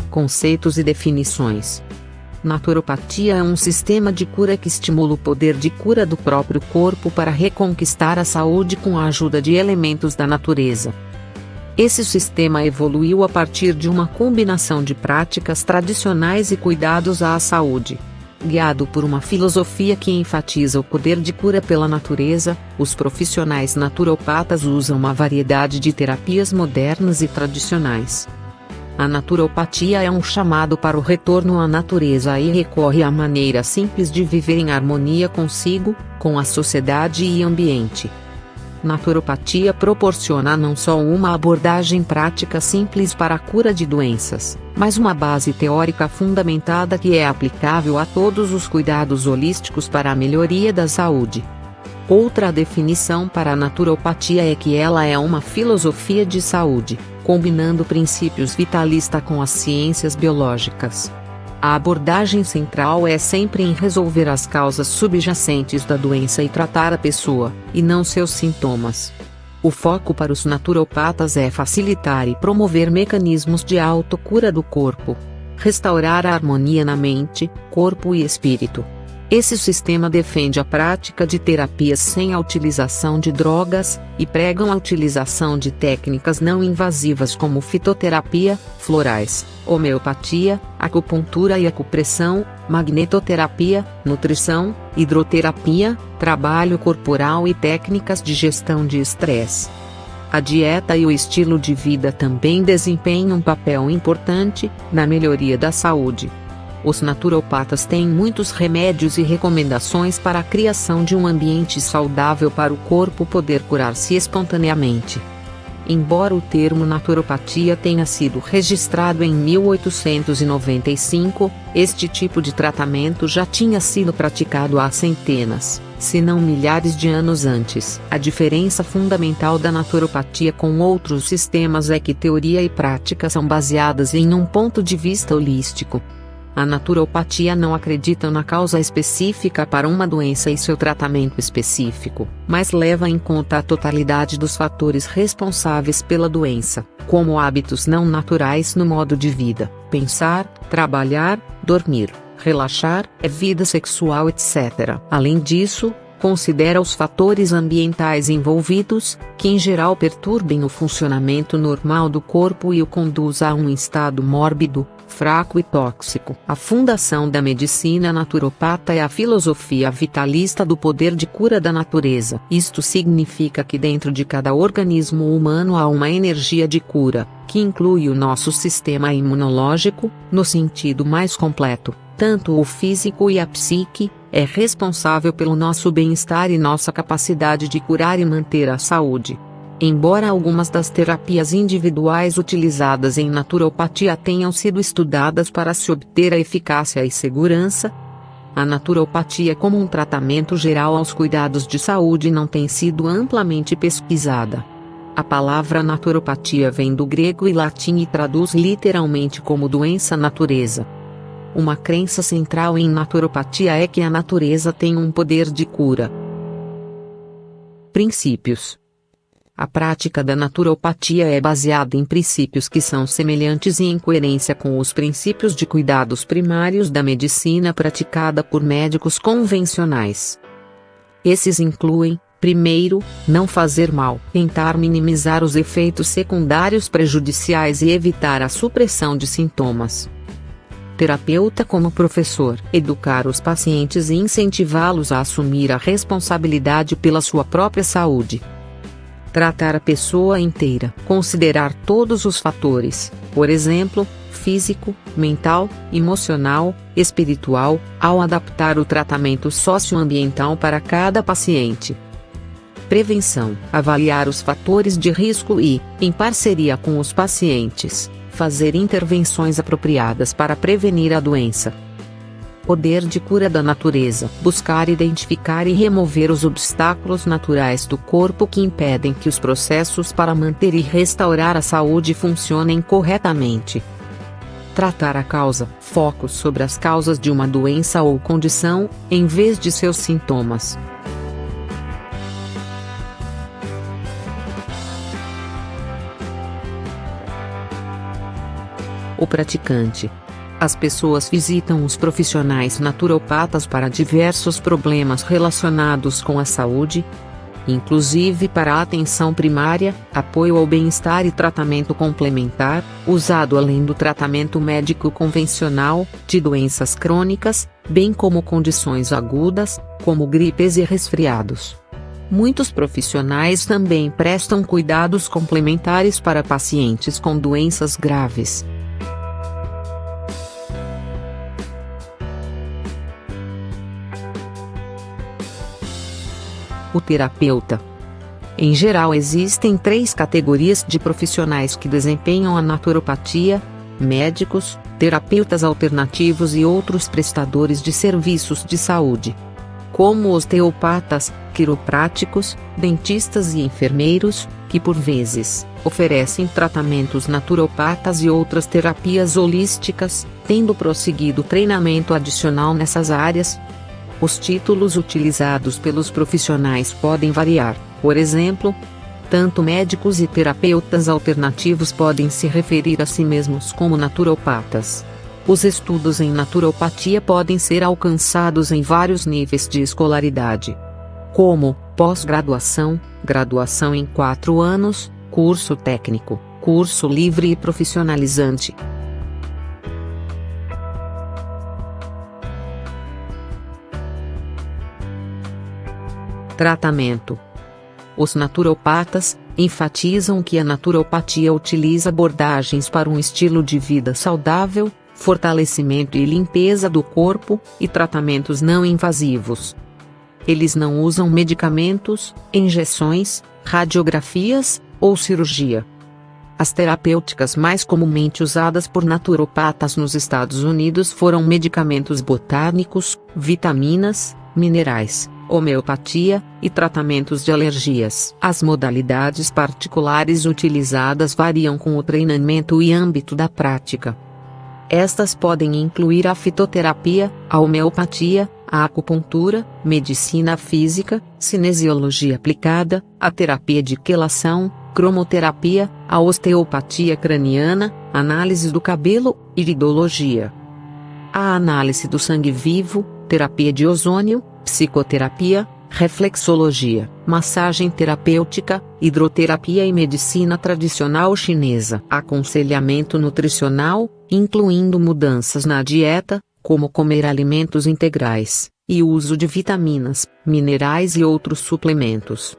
Conceitos e definições. Naturopatia é um sistema de cura que estimula o poder de cura do próprio corpo para reconquistar a saúde com a ajuda de elementos da natureza. Esse sistema evoluiu a partir de uma combinação de práticas tradicionais e cuidados à saúde. Guiado por uma filosofia que enfatiza o poder de cura pela natureza, os profissionais naturopatas usam uma variedade de terapias modernas e tradicionais. A naturopatia é um chamado para o retorno à natureza e recorre a maneiras simples de viver em harmonia consigo, com a sociedade e ambiente. Naturopatia proporciona não só uma abordagem prática simples para a cura de doenças, mas uma base teórica fundamentada que é aplicável a todos os cuidados holísticos para a melhoria da saúde. Outra definição para a naturopatia é que ela é uma filosofia de saúde, combinando princípios vitalistas com as ciências biológicas. A abordagem central é sempre em resolver as causas subjacentes da doença e tratar a pessoa, e não seus sintomas. O foco para os naturopatas é facilitar e promover mecanismos de autocura do corpo, restaurar a harmonia na mente, corpo e espírito. Esse sistema defende a prática de terapias sem a utilização de drogas, e pregam a utilização de técnicas não invasivas como fitoterapia, florais, homeopatia, acupuntura e acupressão, magnetoterapia, nutrição, hidroterapia, trabalho corporal e técnicas de gestão de estresse. A dieta e o estilo de vida também desempenham um papel importante na melhoria da saúde. Os naturopatas têm muitos remédios e recomendações para a criação de um ambiente saudável para o corpo poder curar-se espontaneamente. Embora o termo naturopatia tenha sido registrado em 1895, este tipo de tratamento já tinha sido praticado há centenas, se não milhares de anos antes. A diferença fundamental da naturopatia com outros sistemas é que teoria e prática são baseadas em um ponto de vista holístico. A naturopatia não acredita na causa específica para uma doença e seu tratamento específico, mas leva em conta a totalidade dos fatores responsáveis pela doença, como hábitos não naturais no modo de vida, pensar, trabalhar, dormir, relaxar, vida sexual, etc. Além disso, considera os fatores ambientais envolvidos, que em geral perturbem o funcionamento normal do corpo e o conduz a um estado mórbido, fraco e tóxico. A fundação da medicina naturopata é a filosofia vitalista do poder de cura da natureza. Isto significa que dentro de cada organismo humano há uma energia de cura, que inclui o nosso sistema imunológico, no sentido mais completo. Tanto o físico e a psique, é responsável pelo nosso bem-estar e nossa capacidade de curar e manter a saúde. Embora algumas das terapias individuais utilizadas em naturopatia tenham sido estudadas para se obter a eficácia e segurança, a naturopatia como um tratamento geral aos cuidados de saúde não tem sido amplamente pesquisada. A palavra naturopatia vem do grego e latim e traduz literalmente como doença-natureza. Uma crença central em naturopatia é que a natureza tem um poder de cura. Princípios. A prática da naturopatia é baseada em princípios que são semelhantes e em coerência com os princípios de cuidados primários da medicina praticada por médicos convencionais. Esses incluem, primeiro, não fazer mal, tentar minimizar os efeitos secundários prejudiciais e evitar a supressão de sintomas. Terapeuta como professor, educar os pacientes e incentivá-los a assumir a responsabilidade pela sua própria saúde. Tratar a pessoa inteira, considerar todos os fatores, por exemplo, físico, mental, emocional, espiritual, ao adaptar o tratamento socioambiental para cada paciente. Prevenção, avaliar os fatores de risco e, em parceria com os pacientes, fazer intervenções apropriadas para prevenir a doença. Poder de cura da natureza, buscar identificar e remover os obstáculos naturais do corpo que impedem que os processos para manter e restaurar a saúde funcionem corretamente. Tratar a causa, foco sobre as causas de uma doença ou condição, em vez de seus sintomas. O praticante. As pessoas visitam os profissionais naturopatas para diversos problemas relacionados com a saúde, inclusive para a atenção primária, apoio ao bem-estar e tratamento complementar, usado além do tratamento médico convencional, de doenças crônicas, bem como condições agudas, como gripes e resfriados. Muitos profissionais também prestam cuidados complementares para pacientes com doenças graves. O terapeuta. Em geral, existem 3 categorias de profissionais que desempenham a naturopatia: médicos, terapeutas alternativos e outros prestadores de serviços de saúde, como osteopatas, quiropráticos, dentistas e enfermeiros, que por vezes oferecem tratamentos naturopatas e outras terapias holísticas, tendo prosseguido treinamento adicional nessas áreas. Os títulos utilizados pelos profissionais podem variar, por exemplo, tanto médicos e terapeutas alternativos podem se referir a si mesmos como naturopatas. Os estudos em naturopatia podem ser alcançados em vários níveis de escolaridade, como pós-graduação, graduação em 4 anos, curso técnico, curso livre e profissionalizante. Tratamento. Os naturopatas enfatizam que a naturopatia utiliza abordagens para um estilo de vida saudável, fortalecimento e limpeza do corpo, e tratamentos não invasivos. Eles não usam medicamentos, injeções, radiografias ou cirurgia. As terapêuticas mais comumente usadas por naturopatas nos Estados Unidos foram medicamentos botânicos, vitaminas, minerais, homeopatia e tratamentos de alergias. As modalidades particulares utilizadas variam com o treinamento e âmbito da prática. Estas podem incluir a fitoterapia, a homeopatia, a acupuntura, medicina física, cinesiologia aplicada, a terapia de quelação, cromoterapia, a osteopatia craniana, análise do cabelo, iridologia, a análise do sangue vivo, terapia de ozônio, psicoterapia, reflexologia, massagem terapêutica, hidroterapia e medicina tradicional chinesa. Aconselhamento nutricional, incluindo mudanças na dieta, como comer alimentos integrais, e uso de vitaminas, minerais e outros suplementos.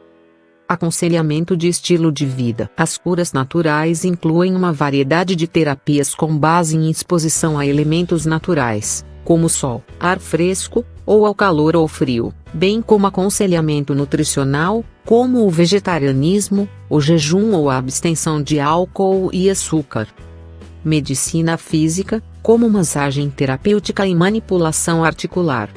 Aconselhamento de estilo de vida. As curas naturais incluem uma variedade de terapias com base em exposição a elementos naturais, como sol, ar fresco, ou ao calor ou frio, bem como aconselhamento nutricional, como o vegetarianismo, o jejum ou a abstenção de álcool e açúcar. Medicina física, como massagem terapêutica e manipulação articular.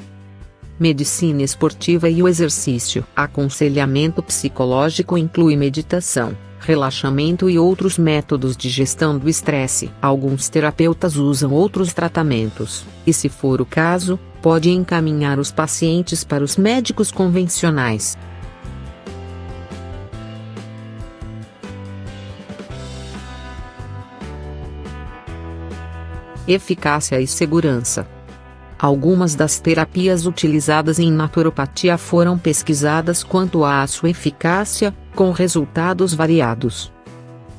Medicina esportiva e o exercício. Aconselhamento psicológico inclui meditação, relaxamento e outros métodos de gestão do estresse. Alguns terapeutas usam outros tratamentos, e se for o caso, pode encaminhar os pacientes para os médicos convencionais. Eficácia e segurança. Algumas das terapias utilizadas em naturopatia foram pesquisadas quanto à sua eficácia, com resultados variados.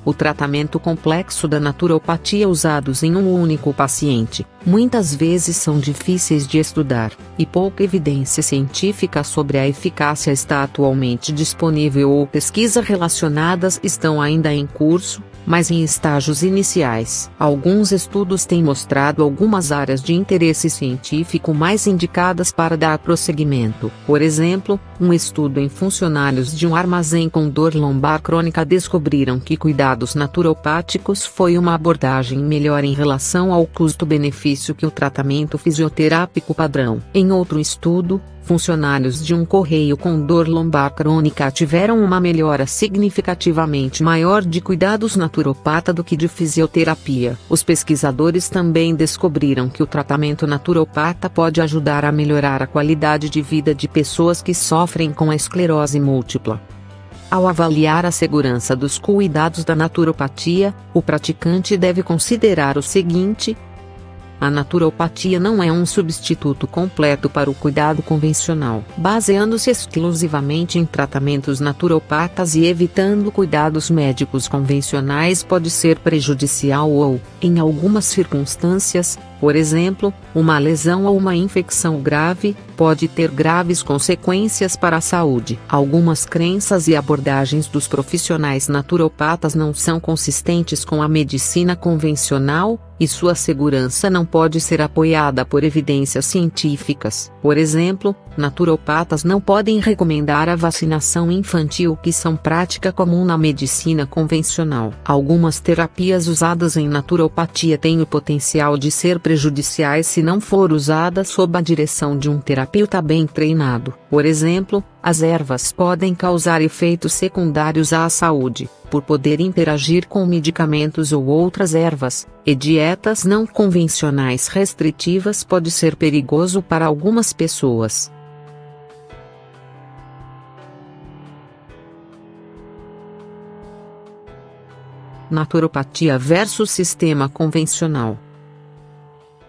O tratamento complexo da naturopatia usados em um único paciente, muitas vezes são difíceis de estudar, e pouca evidência científica sobre a eficácia está atualmente disponível ou pesquisas relacionadas estão ainda em curso, mas em estágios iniciais. Alguns estudos têm mostrado algumas áreas de interesse científico mais indicadas para dar prosseguimento. Por exemplo, um estudo em funcionários de um armazém com dor lombar crônica descobriram que cuidados naturopáticos foi uma abordagem melhor em relação ao custo-benefício que o tratamento fisioterápico padrão. Em outro estudo, funcionários de um correio com dor lombar crônica tiveram uma melhora significativamente maior de cuidados naturopata do que de fisioterapia. Os pesquisadores também descobriram que o tratamento naturopata pode ajudar a melhorar a qualidade de vida de pessoas que sofrem com a esclerose múltipla. Ao avaliar a segurança dos cuidados da naturopatia, o praticante deve considerar o seguinte: a naturopatia não é um substituto completo para o cuidado convencional. Baseando-se exclusivamente em tratamentos naturopatas e evitando cuidados médicos convencionais pode ser prejudicial ou, em algumas circunstâncias, por exemplo, uma lesão ou uma infecção grave, pode ter graves consequências para a saúde. Algumas crenças e abordagens dos profissionais naturopatas não são consistentes com a medicina convencional, e sua segurança não pode ser apoiada por evidências científicas. Por exemplo, naturopatas não podem recomendar a vacinação infantil, que são prática comum na medicina convencional. Algumas terapias usadas em naturopatia têm o potencial de ser prejudiciais se não for usada sob a direção de um terapeuta bem treinado. Por exemplo, as ervas podem causar efeitos secundários à saúde, por poder interagir com medicamentos ou outras ervas, e dietas não convencionais restritivas pode ser perigoso para algumas pessoas. Naturopatia versus sistema convencional.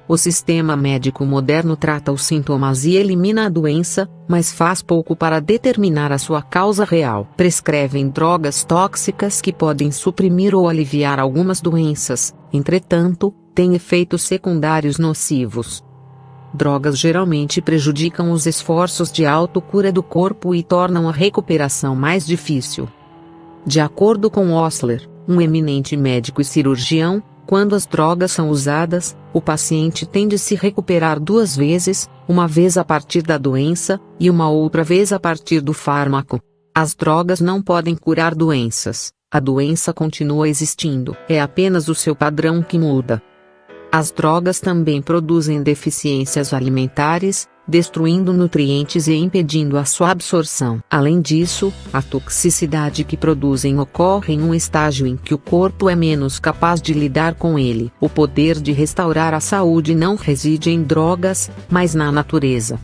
O sistema médico moderno trata os sintomas e elimina a doença, mas faz pouco para determinar a sua causa real. Prescrevem drogas tóxicas que podem suprimir ou aliviar algumas doenças, entretanto, têm efeitos secundários nocivos. Drogas geralmente prejudicam os esforços de autocura do corpo e tornam a recuperação mais difícil. De acordo com Osler, um eminente médico e cirurgião, quando as drogas são usadas, o paciente tende a se recuperar 2 vezes, uma vez a partir da doença, e uma outra vez a partir do fármaco. As drogas não podem curar doenças, a doença continua existindo. É apenas o seu padrão que muda. As drogas também produzem deficiências alimentares, destruindo nutrientes e impedindo a sua absorção. Além disso, a toxicidade que produzem ocorre em um estágio em que o corpo é menos capaz de lidar com ele. O poder de restaurar a saúde não reside em drogas, mas na natureza.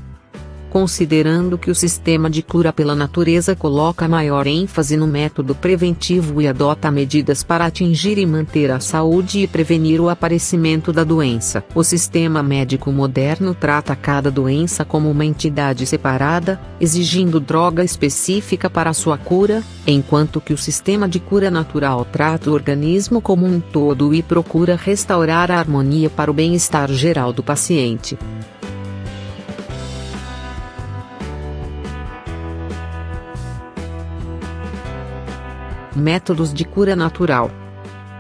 Considerando que o sistema de cura pela natureza coloca maior ênfase no método preventivo e adota medidas para atingir e manter a saúde e prevenir o aparecimento da doença, o sistema médico moderno trata cada doença como uma entidade separada, exigindo droga específica para sua cura, enquanto que o sistema de cura natural trata o organismo como um todo e procura restaurar a harmonia para o bem-estar geral do paciente. Métodos de cura natural.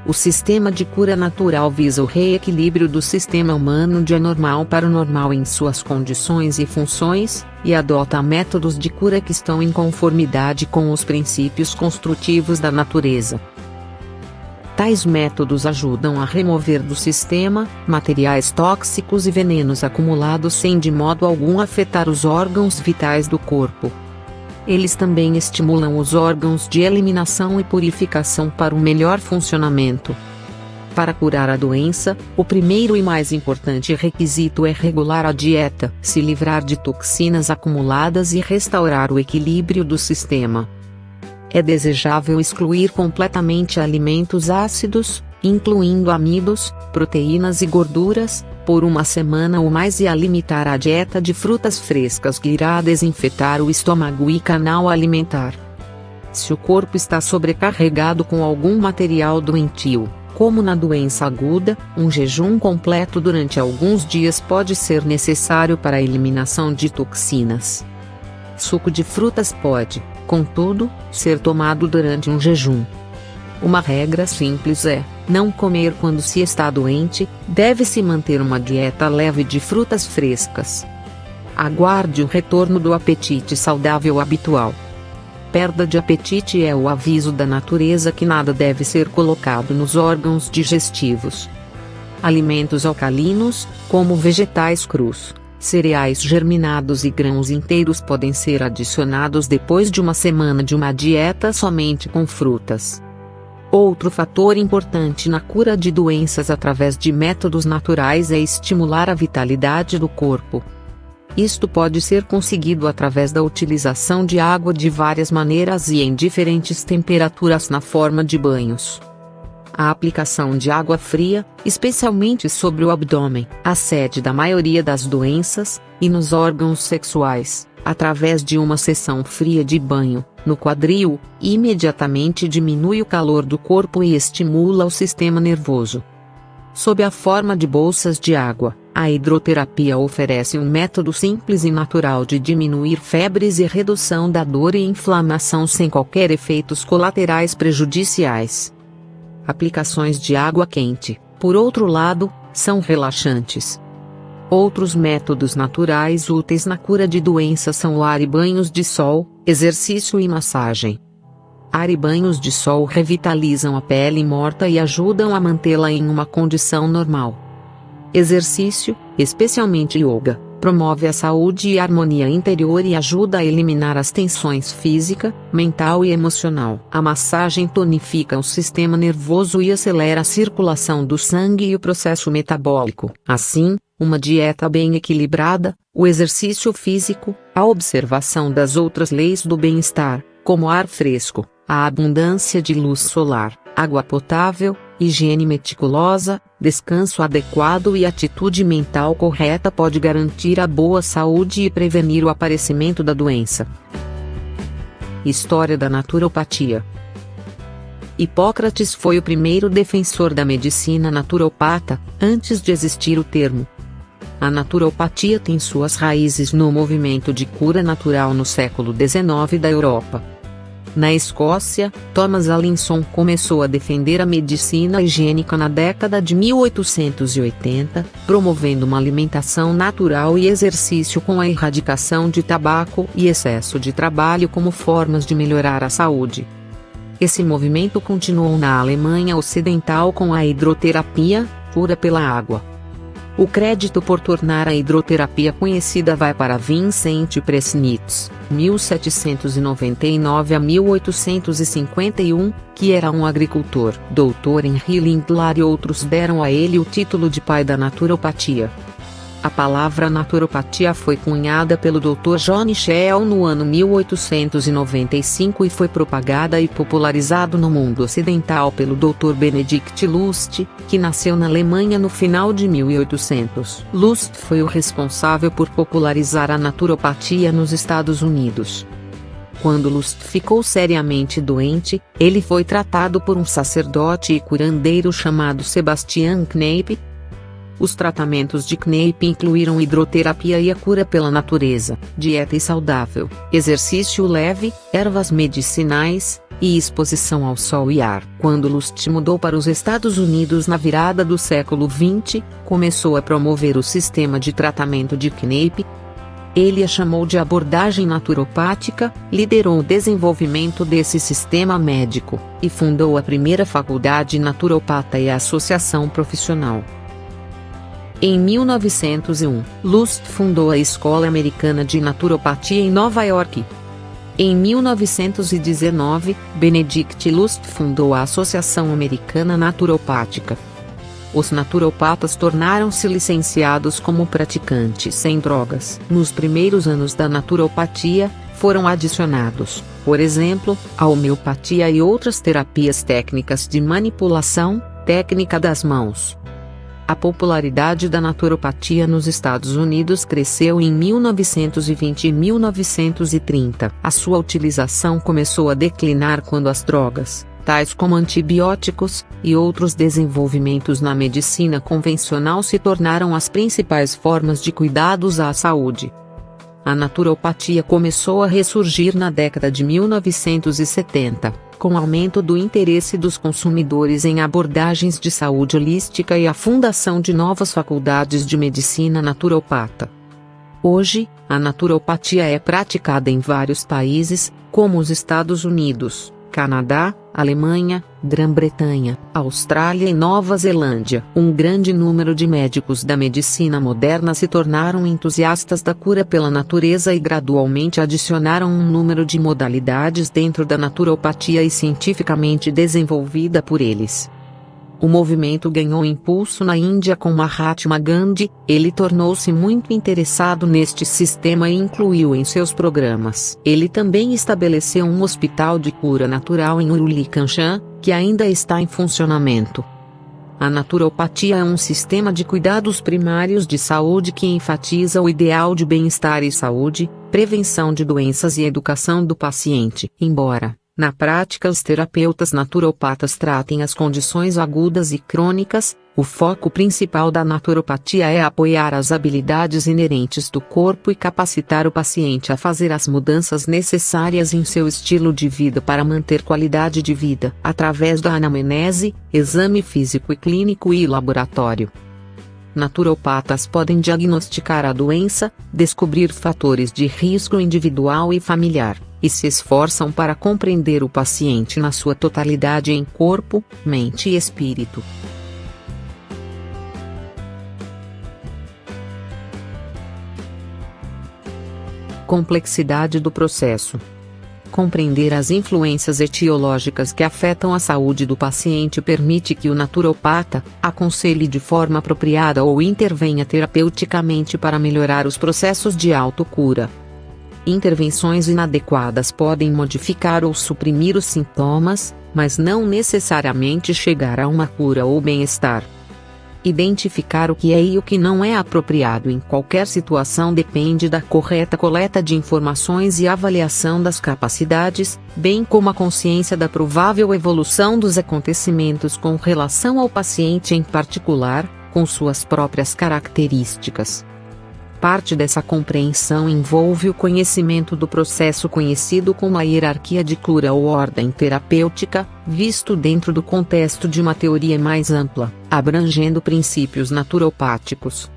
O sistema de cura natural visa o reequilíbrio do sistema humano de anormal para o normal em suas condições e funções, e adota métodos de cura que estão em conformidade com os princípios construtivos da natureza. Tais métodos ajudam a remover do sistema materiais tóxicos e venenos acumulados sem de modo algum afetar os órgãos vitais do corpo. Eles também estimulam os órgãos de eliminação e purificação para um melhor funcionamento. Para curar a doença, o primeiro e mais importante requisito é regular a dieta, se livrar de toxinas acumuladas e restaurar o equilíbrio do sistema. É desejável excluir completamente alimentos ácidos, incluindo amidos, proteínas e gorduras, por 1 semana ou mais e a limitar a dieta de frutas frescas que irá desinfetar o estômago e canal alimentar. Se o corpo está sobrecarregado com algum material doentio, como na doença aguda, um jejum completo durante alguns dias pode ser necessário para a eliminação de toxinas. Suco de frutas pode, contudo, ser tomado durante um jejum. Uma regra simples é: não comer quando se está doente, deve-se manter uma dieta leve de frutas frescas. Aguarde o retorno do apetite saudável habitual. Perda de apetite é o aviso da natureza que nada deve ser colocado nos órgãos digestivos. Alimentos alcalinos, como vegetais crus, cereais germinados e grãos inteiros podem ser adicionados depois de 1 semana de uma dieta somente com frutas. Outro fator importante na cura de doenças através de métodos naturais é estimular a vitalidade do corpo. Isto pode ser conseguido através da utilização de água de várias maneiras e em diferentes temperaturas na forma de banhos. A aplicação de água fria, especialmente sobre o abdômen, a sede da maioria das doenças, e nos órgãos sexuais, através de uma sessão fria de banho, no quadril, imediatamente diminui o calor do corpo e estimula o sistema nervoso. Sob a forma de bolsas de água, a hidroterapia oferece um método simples e natural de diminuir febres e redução da dor e inflamação sem qualquer efeitos colaterais prejudiciais. Aplicações de água quente, por outro lado, são relaxantes. Outros métodos naturais úteis na cura de doenças são o ar e banhos de sol, exercício e massagem. Ar e banhos de sol revitalizam a pele morta e ajudam a mantê-la em uma condição normal. Exercício, especialmente yoga, promove a saúde e a harmonia interior e ajuda a eliminar as tensões física, mental e emocional. A massagem tonifica o sistema nervoso e acelera a circulação do sangue e o processo metabólico. Assim, uma dieta bem equilibrada, o exercício físico, a observação das outras leis do bem-estar, como ar fresco, a abundância de luz solar, água potável, higiene meticulosa, descanso adequado e atitude mental correta pode garantir a boa saúde e prevenir o aparecimento da doença. História da naturopatia. Hipócrates foi o primeiro defensor da medicina naturopata, antes de existir o termo. A naturopatia tem suas raízes no movimento de cura natural no século XIX da Europa. Na Escócia, Thomas Allinson começou a defender a medicina higiênica na década de 1880, promovendo uma alimentação natural e exercício com a erradicação de tabaco e excesso de trabalho como formas de melhorar a saúde. Esse movimento continuou na Alemanha Ocidental com a hidroterapia, cura pela água. O crédito por tornar a hidroterapia conhecida vai para Vincent Presnitz, 1799 a 1851, que era um agricultor. Dr. Henry Lindlar e outros deram a ele o título de pai da naturopatia. A palavra naturopatia foi cunhada pelo Dr. John Shell no ano 1895 e foi propagada e popularizado no mundo ocidental pelo Dr. Benedict Lust, que nasceu na Alemanha no final de 1800. Lust foi o responsável por popularizar a naturopatia nos Estados Unidos. Quando Lust ficou seriamente doente, ele foi tratado por um sacerdote e curandeiro chamado Sebastian Kneipp. Os tratamentos de Kneipp incluíram hidroterapia e a cura pela natureza, dieta e saudável, exercício leve, ervas medicinais, e exposição ao sol e ar. Quando Lust mudou para os Estados Unidos na virada do século XX, começou a promover o sistema de tratamento de Kneipp. Ele a chamou de abordagem naturopática, liderou o desenvolvimento desse sistema médico, e fundou a primeira faculdade naturopata e a associação profissional. Em 1901, Lust fundou a Escola Americana de Naturopatia em Nova York. Em 1919, Benedict Lust fundou a Associação Americana Naturopática. Os naturopatas tornaram-se licenciados como praticantes sem drogas. Nos primeiros anos da naturopatia, foram adicionados, por exemplo, a homeopatia e outras terapias técnicas de manipulação, técnica das mãos. A popularidade da naturopatia nos Estados Unidos cresceu em 1920 e 1930. A sua utilização começou a declinar quando as drogas, tais como antibióticos, e outros desenvolvimentos na medicina convencional se tornaram as principais formas de cuidados à saúde. A naturopatia começou a ressurgir na década de 1970, com o aumento do interesse dos consumidores em abordagens de saúde holística e a fundação de novas faculdades de medicina naturopata. Hoje, a naturopatia é praticada em vários países, como os Estados Unidos, Canadá, Alemanha, Grã-Bretanha, Austrália e Nova Zelândia. Um grande número de médicos da medicina moderna se tornaram entusiastas da cura pela natureza e gradualmente adicionaram um número de modalidades dentro da naturopatia e cientificamente desenvolvida por eles. O movimento ganhou impulso na Índia com Mahatma Gandhi. Ele tornou-se muito interessado neste sistema e incluiu em seus programas. Ele também estabeleceu um hospital de cura natural em Uruli-Kanchan, que ainda está em funcionamento. A naturopatia é um sistema de cuidados primários de saúde que enfatiza o ideal de bem-estar e saúde, prevenção de doenças e educação do paciente. Embora, na prática, os terapeutas naturopatas tratem as condições agudas e crônicas, o foco principal da naturopatia é apoiar as habilidades inerentes do corpo e capacitar o paciente a fazer as mudanças necessárias em seu estilo de vida para manter qualidade de vida, através da anamnese, exame físico e clínico e laboratório. Naturopatas podem diagnosticar a doença, descobrir fatores de risco individual e familiar, e se esforçam para compreender o paciente na sua totalidade em corpo, mente e espírito. Complexidade do processo. Compreender as influências etiológicas que afetam a saúde do paciente permite que o naturopata aconselhe de forma apropriada ou intervenha terapeuticamente para melhorar os processos de autocura. Intervenções inadequadas podem modificar ou suprimir os sintomas, mas não necessariamente chegar a uma cura ou bem-estar. Identificar o que é e o que não é apropriado em qualquer situação depende da correta coleta de informações e avaliação das capacidades, bem como a consciência da provável evolução dos acontecimentos com relação ao paciente em particular, com suas próprias características. Parte dessa compreensão envolve o conhecimento do processo conhecido como a hierarquia de cura ou ordem terapêutica, visto dentro do contexto de uma teoria mais ampla, abrangendo princípios naturopáticos.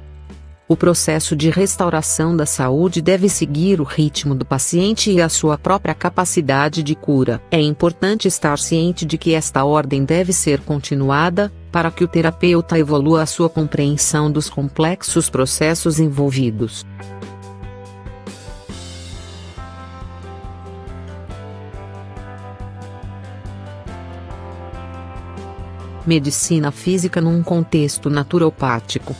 O processo de restauração da saúde deve seguir o ritmo do paciente e a sua própria capacidade de cura. É importante estar ciente de que esta ordem deve ser continuada, para que o terapeuta evolua a sua compreensão dos complexos processos envolvidos. Medicina física num contexto naturopático.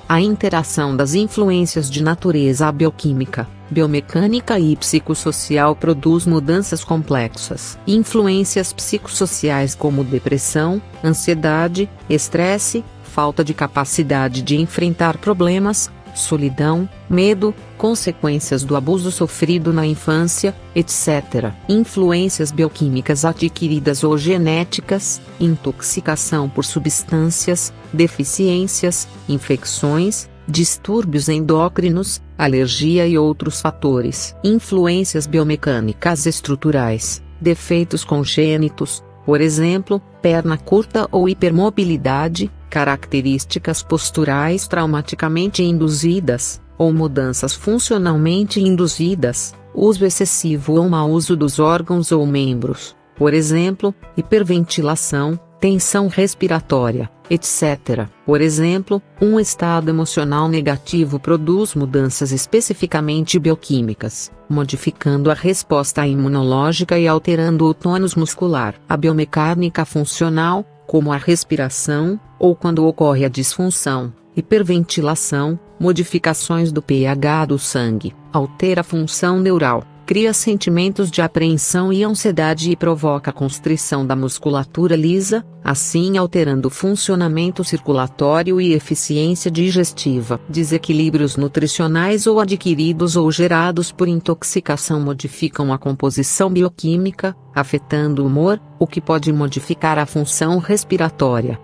A interação das influências de natureza bioquímica, biomecânica e psicossocial produz mudanças complexas. Influências psicossociais como depressão, ansiedade, estresse, falta de capacidade de enfrentar problemas, solidão, medo, consequências do abuso sofrido na infância, etc. Influências bioquímicas adquiridas ou genéticas, intoxicação por substâncias, deficiências, infecções, distúrbios endócrinos, alergia e outros fatores. Influências biomecânicas estruturais, defeitos congênitos, por exemplo, perna curta ou hipermobilidade, características posturais traumaticamente induzidas, ou mudanças funcionalmente induzidas, uso excessivo ou mau uso dos órgãos ou membros, por exemplo, hiperventilação, tensão respiratória, etc. Por exemplo, um estado emocional negativo produz mudanças especificamente bioquímicas, modificando a resposta imunológica e alterando o tônus muscular. A biomecânica funcional, como a respiração, ou quando ocorre a disfunção, hiperventilação, modificações do pH do sangue, altera a função neural, cria sentimentos de apreensão e ansiedade e provoca constrição da musculatura lisa, assim alterando o funcionamento circulatório e eficiência digestiva. Desequilíbrios nutricionais ou adquiridos ou gerados por intoxicação modificam a composição bioquímica, afetando o humor, o que pode modificar a função respiratória.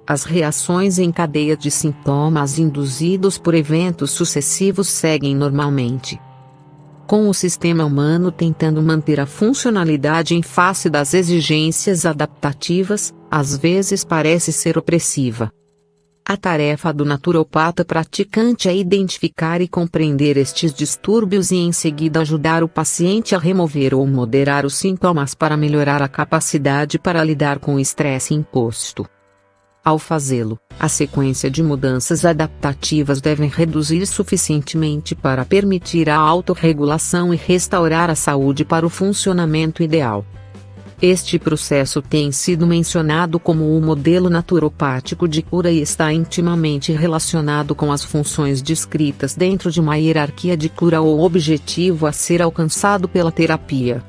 As reações em cadeia de sintomas induzidos por eventos sucessivos seguem normalmente. Com o sistema humano tentando manter a funcionalidade em face das exigências adaptativas, às vezes parece ser opressiva. A tarefa do naturopata praticante é identificar e compreender estes distúrbios e em seguida ajudar o paciente a remover ou moderar os sintomas para melhorar a capacidade para lidar com o estresse imposto. Ao fazê-lo, a sequência de mudanças adaptativas devem reduzir suficientemente para permitir a autorregulação e restaurar a saúde para o funcionamento ideal. Este processo tem sido mencionado como o modelo naturopático de cura e está intimamente relacionado com as funções descritas dentro de uma hierarquia de cura ou objetivo a ser alcançado pela terapia.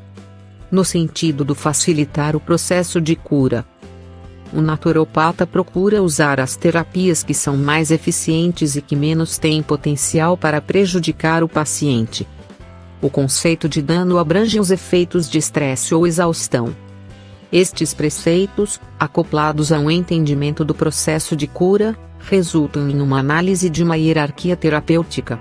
No sentido de facilitar o processo de cura, o naturopata procura usar as terapias que são mais eficientes e que menos têm potencial para prejudicar o paciente. O conceito de dano abrange os efeitos de estresse ou exaustão. Estes preceitos, acoplados a um entendimento do processo de cura, resultam em uma análise de uma hierarquia terapêutica.